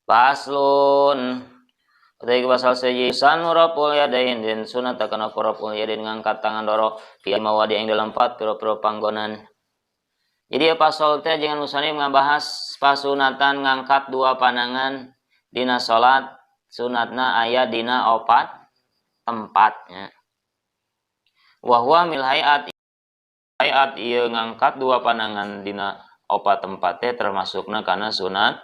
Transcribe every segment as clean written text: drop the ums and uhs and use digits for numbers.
Paslun utai pasal seji sanu rapul yadain den sunat takana rapul yadain ngangkat tangan doro fi mawadi yang dalam 4 pira-pira panggonan. Jadi pasal teh jangan musannif ngabahas pasunatan ngangkat dua panangan dina salat sunatna aya dina 4 tempatnya. Wa huwa mil hayat ieu ngangkat dua panangan dina 4 tempat teh termasukna kana sunat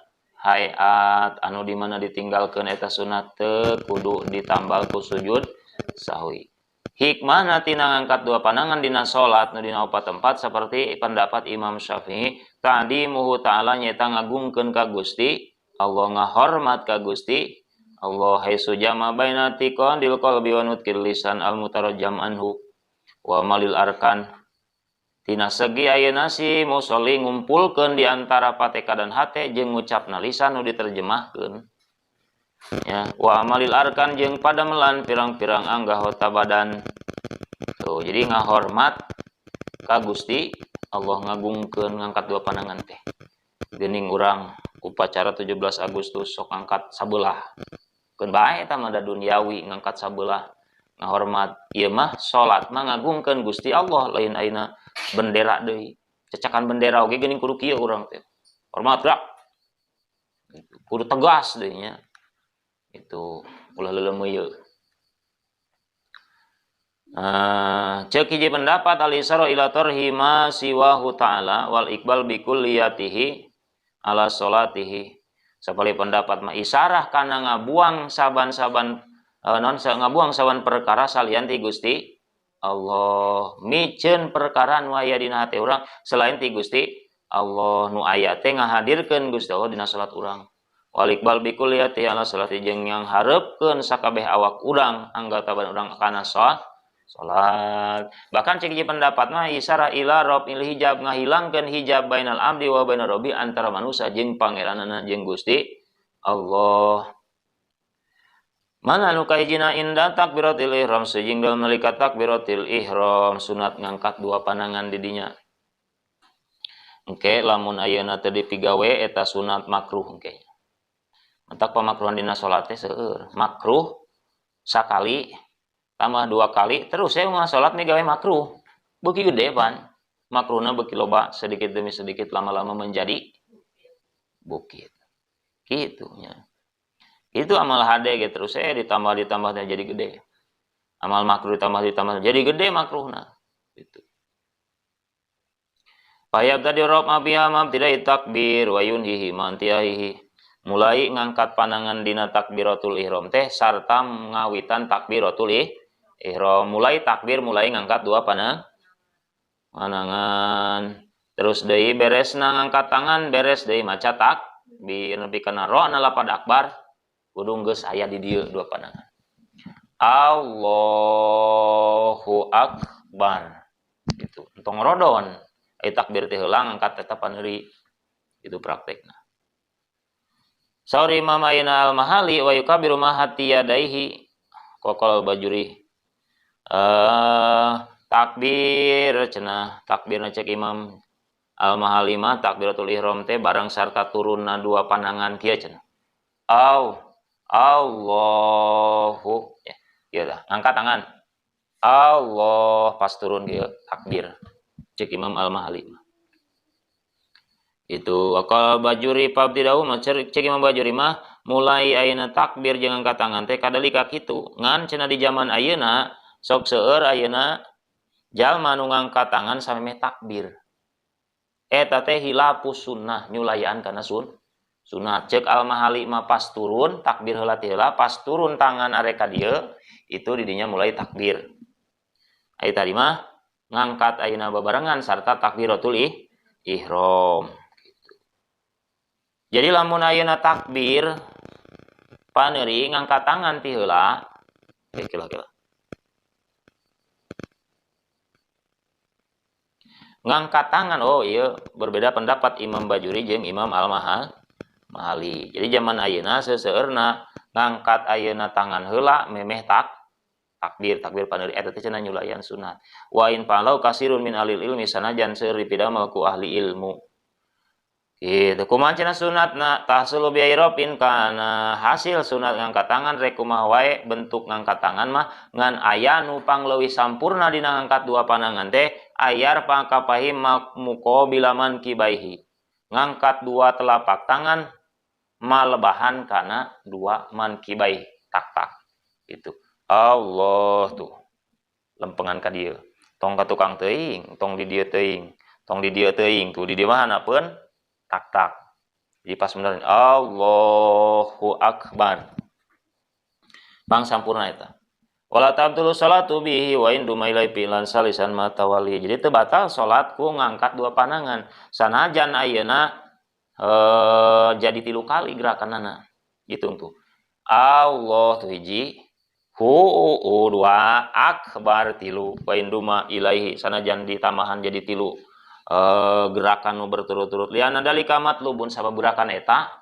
hayat anu dimana ditinggalkan eta sunat teu kudu ditambal ku sujud sahwi. Hikmahna tina ngangkat dua panangan dina salat nu dina 4 tempat seperti pendapat Imam Syafi'i tadi muhu ta'ala nyata ngagungkeun ka Gusti Allah, ngahormat ka Gusti Allah haitsu jama baina tiqandil qalbi wa nutqil lisan al mutarajjam anhu wa malil arkan. Tina segi ayeuna si musolli ngumpulkeun di antara pateka dan hate jeung ngucapna lisan nu diterjemahkeun. Ya, wa amalil arkan jeung padamelan pirang-pirang anggota badan. Tuh, jadi ngahormat ka Gusti Allah ngagungkeun ngangkat dua panangan teh. Geuning urang upacara 17 Agustus sok ngangkat sabelah. Keun bae eta mah da duniawi ngangkat sabelah. Ngahormat ieu mah salat mah ngagungkeun Gusti Allah lain ayeuna bendera deui. Cecakan bendera oge geuning kudu kieu urang teh. Hormat gerak. Kudu tegas deui nya. Itu ulah leuleumeuyeul. Cek hiji pendapat al-isara ila tarhi ma siwahu ta'ala wal iqbal bi kulliyatihi ala salatihi. Sapali pendapat mah isarah kana ngabuang saban-saban ngabuang saban perkara salian ti Gusti Allah, miceun perkara nu aya dina hate urang selain ti Gusti Allah nu aya teh ngahadirkeun Gusti Allah dina salat urang. Wal iqbal bi kulliyati ala salati jeung yang hareupeun sakabeh awak urang anggota badan urang kana salat. Bahkan cek hiji pendapat mah isara ila rabil hijab ngahilangkeun hijab bainal abdi wa bainar rabbi antara manusia jeung pangeranana jeung Gusti Allah. Mana nu kahijina inda takbiratul ihram sejing dalam nalika takbiratul ihram sunat ngangkat dua panangan di dinya. Engke lamun ayeuna teu dipigawe eta sunat makruh engke. Mentak pamakruhan dina salat teh seueur. Makruh sakali tambah 2 kali terus saya mah salat migawe makruh. Beuki gede pan. Makruhna beuki loba sedikit demi sedikit lama-lama menjadi bukit. Kitu nya. Itu amal hade gitu terus saya ditambah jadi gede. Amal makruh ditambah jadi gede makruhna. Gitu. Fayab tadi rob abiha mam tidak takbir wa yunhihi mantiyahihi. Mulai ngangkat panangan dina takbiratul ihram teh sarta ngawitan takbiratul ihram. Mulai takbir mulai ngangkat dua panangan. Terus deui beresna ngangkat tangan beres deui maca takbir nepi kana ro'na lapad akbar. Kudu geus aya di dieu dua panangan. Allahu akbar. Gitu. Entong rodon. Ai takbir teh heula ngangkat eta paneuri. Itu praktekna. Sauri Imam Aina al-Mahali wa yukabiru ma hati yadaihi. Qaqal bajuri. Takbir cenah takbirna cek Imam al-Mahali mah takbiratul ihram teh barang sarta turunna dua panangan kieu cenah. Allahu ya, ieu dah. Angkat tangan. Allah pas turun kieu takbir. Cek Imam al-Mahali. Itu akal bajuri pabdidau mah cek Imam Bajuri mah mulai ayeuna takbir jeung angkat tangan teh kadalika kitu. Ngan cenah di zaman ayeuna sok seueur ayeuna jalma nu ngangkat tangan samemeh takbir. Eta teh hilapus sunnah nyulayan kana sunat. Cek al-Mahali mah pas turun takbir heula ti heula pas turun tangan are ka dieu itu di dinya mulai takbir. Ai tadi mah ngangkat ayeuna babarengan sarta takbiratul ihram. Jadi lamun ayeuna takbir paneuri ngangkat tangan ti heula. Kila-kila. Ngangkat tangan iya berbeda pendapat Imam Bajuri jeung Imam Al-Mahali. Jadi zaman ayeuna seseueurna ngangkat ayeuna tangan heula memeh takbir paneuri eta teh cenah nyulayan sunat. Wa in palau kasirun min alil ilmi sanajan seueur dipidamel ku ahli ilmu. Itu kumaha sunatna tahsulu bi airobin kana hasil sunat ngangkat tangan rek kumaha wae bentuk ngangkat tangan mah ngan aya nu pangleuwih sampurna dina ngangkat dua panangan teh ayar pangkapahi muko bilaman kibaihi ngangkat dua telapak tangan malebahan kana dua man kibai tak itu Allah tuh lempengan ka dieu tong ka tukang teuing tong di dieu teuing tong di dieu teuing tuh di dieu mah hanapeun tak. Jadi pas bener Allahu Akbar. Pang sampurna eta. Wala tabdulu salatu bihi wa indu mailai pilan salisan matawali. Jadi teu batal salatku ngangkat dua panangan. Sanajan ayeuna jadi 3 kali gerakanana. Gitu tuh. Allah tuh hiji dua akbar 3 wa indu ma ilaihi sanajan ditamahan jadi 3 gerakan nu berturut-turut liana dalika matlubun sabab gerakan eta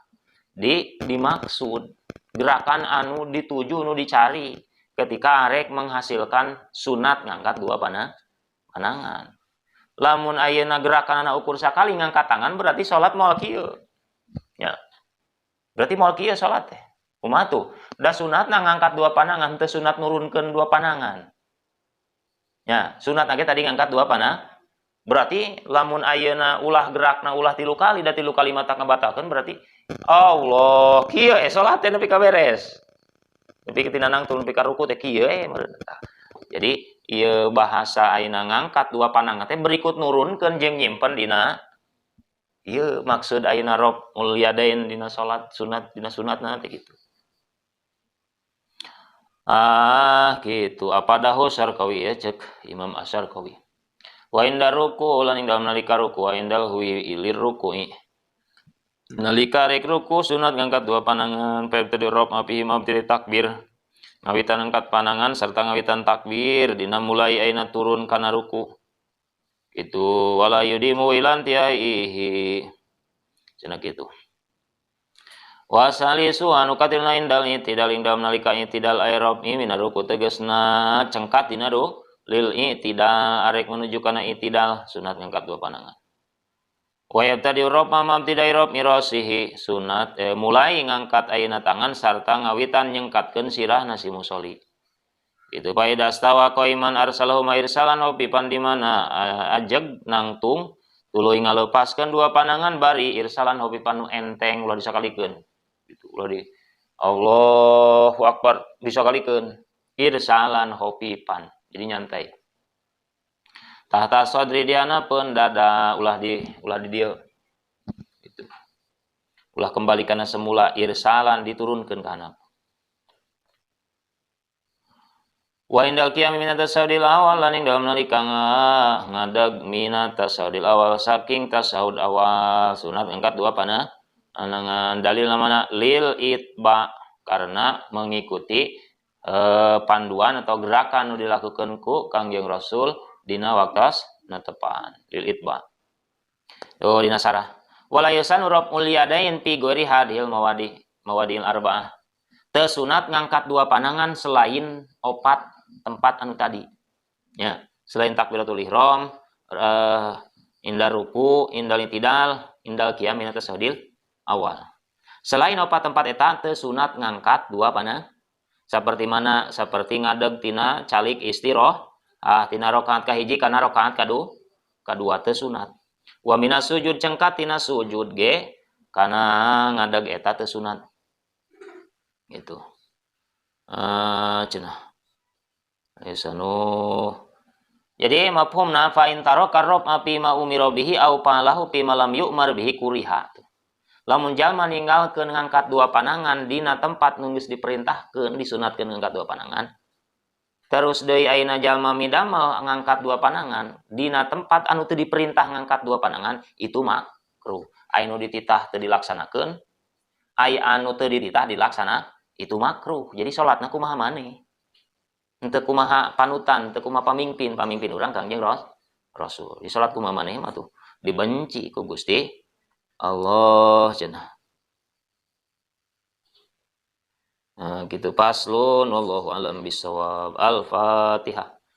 dimaksud gerakan anu dituju nu dicari ketika arek menghasilkan sunat ngangkat dua panangan. Lamun ayeuna gerakan anak ukur sakali ngangkat tangan berarti salat moal kieu. Ya. Berarti moal kieu salat teh. Kumaha tuh? Da sunatna ngangkat dua panangan teu sunat nurunkeun dua panangan. Ya, sunat lagi tadi ngangkat dua panangan. Berarti lamun ayeuna ulah gerakna ulah 3 kali da 3 kali mata ngabatalkeun berarti Allah kieu salat teh nepi ka beres. Nepi tina nang turun nepi ka ruku teh kieu meureun. Jadi ieu bahasa ayeuna ngangkat dua panangan teh berikut nurunkeun jeung nyimpen dina ieu maksud ayeuna rob mulyadain dina salat sunat dina sunatna teh kitu. Gitu. Apa dahu Syarqawi ya cek Imam Asyarqawi. Wa inda ruku lan ing dalem nalika ruku wa indal huwi ilir ruku'i nalika rek ruku sunat ngangkat dua panangan pebtadi rob api imam tiri takbir ngawitan angkat panangan serta ngawitan takbir dina mulai aina turun kana ruku itu wala yudimu ilan tiaihi cenah kitu wasalisu anu katilna indal itidal ing dalem nalika itidal aerob mina ruku tegasna cengkat dina lil i'tidal arek menuju kana i'tidal sunat ngangkat dua panangan. Wa yabtadi rob mamam tidai rob mirasihi sunat mulai ngangkat ayeuna tangan sarta ngawitan nyengkatkeun sirahna si musolli. Itu paida stawa qaiman arsalahu mairsalan wa pipan di mana ajeg nangtung tuluy ngalepaskeun dua panangan bari irsalan hobi panu enteng ulah disakalikeun. Itu ulah di Allahu Akbar disakalikeun irsalan hobi pan. Jadi nyantai. Tahta sodri diana pun dada ulah di dia. Itu. Ulah kembali kana semula irsalan diturunkeun kana. Wa indal qiyam min tasawudil awal lan ing dalem nalika ngadeg min tasawudil awal saking tasawud awal sunat angkat dua panangan dalil namana lil itba karena mengikuti panduan atau gerakan nu dilakukan ku Kangjeng Rasul dina waktos natepan lil itba. Dina sarah. Wala yusanu raf'ul yadain fi ghairi hadhil mawadil arba'ah. Teu sunat ngangkat dua panangan selain opat tempat anu tadi. Ya, selain takbiratul ihram, indal ruku, indal itidal, indal qiyam min tasawudil awal. Selain opat tempat eta teu sunat ngangkat dua panangan seperti ngadeg tina calik istiroh tina rakaat kahiji kana rakaat kadua teu sunat wa minas sujud cengkat tina sujud ge kana ngadeg eta teu sunat gitu cenah isanu jadi mafhumna fa in taraka rob api ma umira bihi au palahu fi malam yu'mar bihi kuriha. Lamun jalma ninggalkeun ngangkat dua panangan dina tempat nu geus diperintahkeun disunatkeun ngangkat dua panangan. Terus deui ayeuna jalma midamel ngangkat dua panangan dina tempat anu teu diperintah ngangkat dua panangan itu makruh. Anu dititah teu dilaksanakeun, aya anu teu dititah dilaksana itu makruh. Jadi salatna kumaha maneh? Henteu kumaha panutan, teu kumaha pamimpin urang Kangjeng Rasul. Di salat kumaha maneh mah tuh dibenci ku Gusti Allah cenah. Nah, gitu paslun wallahu alam bisawab. Al-Fatihah.